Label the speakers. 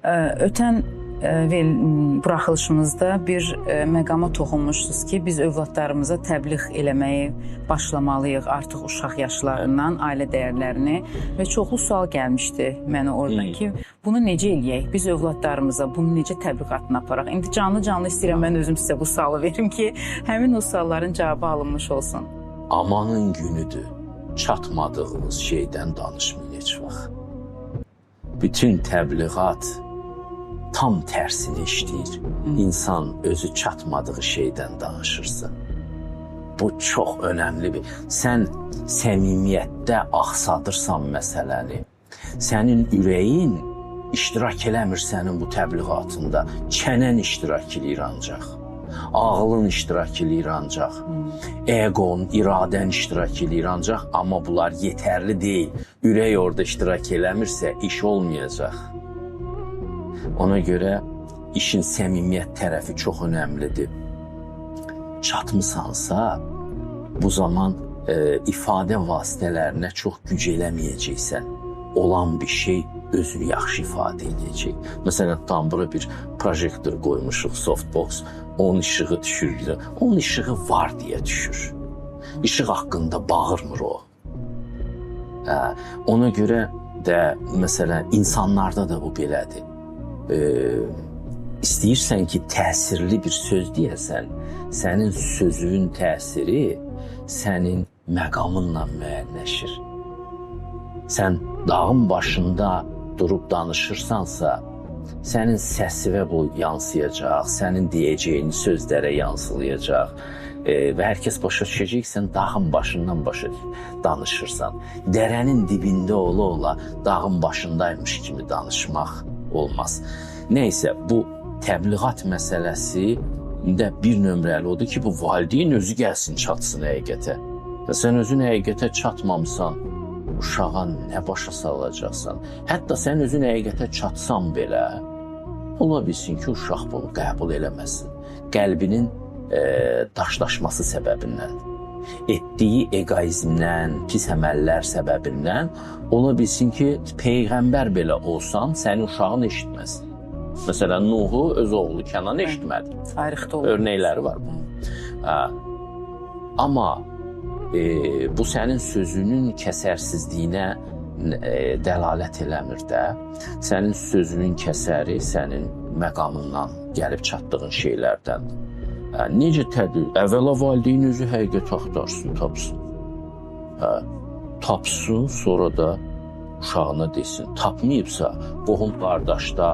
Speaker 1: Ötən buraxılışımızda bir məqama toxunmuşsunuz ki, biz övladlarımıza təbliğ eləməyi başlamalıyıq artıq uşaq yaşlarından, ailə dəyərlərini və çoxlu sual gəlmişdi mənə oradan ki, bunu necə eləyək? Biz övladlarımıza bunu necə təbliğatını aparaq? İndi canlı istəyirəm mən özüm sizə bu sualı verim ki, həmin o sualların cavabı alınmış olsun.
Speaker 2: Amanın günüdür, çatmadığımız şeydən danışmayın heç vaxt. Bütün təbliğat tam tərsini işləyir. İnsan özü çatmadığı şeydən danışırsa. Bu çox önəmli bir. Sən səmimiyyətdə axsadırsan məsələni. Sənin ürəyin iştirak eləmir sənin bu təbliğatında. Çənən iştirak eləyir ancaq. Ağlın iştirak eləyir ancaq. Egon, iradən iştirak eləyir ancaq. Amma bunlar yetərli deyil. Ürək orada iştirak eləmirsə iş olmayacaq. Ona görə işin səmimiyyət tərəfi çox önəmlidir. Çatmısansa, bu zaman ifadə vasitələrinə çox güc eləməyəcəksən. Olan bir şey özünü yaxşı ifadə edəcək. Məsələn, tam bura bir projektor qoymuşuq, softbox, onun işığı düşür. Onun işığı var deyə düşür. İşıq haqqında bağırmır o. Ona görə də, məsələn, insanlarda da bu belədir. İstəyirsən ki, təsirli bir söz deyəsən, sənin sözün təsiri sənin məqamınla müəyyənləşir. Sən dağın başında durub danışırsansa, sənin səsinə bu yansıyacaq, sənin deyəcəyin sözlərə yansılayacaq və hər kəs başa düşəcək ki, sən dağın başından danışırsan. Dərənin dibində ola-ola dağın başındaymış kimi danışmaq olmaz. Neysə, bu təbliğat məsələsi də bir nömrəli odur ki, bu valideyn özü gəlsin, çatsın həqiqətə. Və sən özün həqiqətə çatmamısan, uşağa nə başa salacaqsan? Hətta sən özün həqiqətə çatsan belə, ola bilsin ki, uşaq bunu qəbul eləməsin. Qəlbinin daşlaşması səbəbindən, etdiyi egoizmdən, pis əməllər səbəbindən ola bilsin ki, Peyğəmbər belə olsan, sənin uşağın eşitməsin. Məsələn, Nuhu öz oğlu Kənanı eşitmədi.
Speaker 1: Tarixdə olur.
Speaker 2: Örnəkləri var bunun. Amma bu sənin sözünün kəsərsizliyinə dəlalət eləmir də. Sənin sözünün kəsəri sənin məqamından gəlib çatdığın şeylərdən. Necə təbliğ? Əvvəla valideyn özü həqiqət axtarsın, tapsın. Tapsın, sonra da uşağına desin. Tapmayıbsa, qohum qardaşda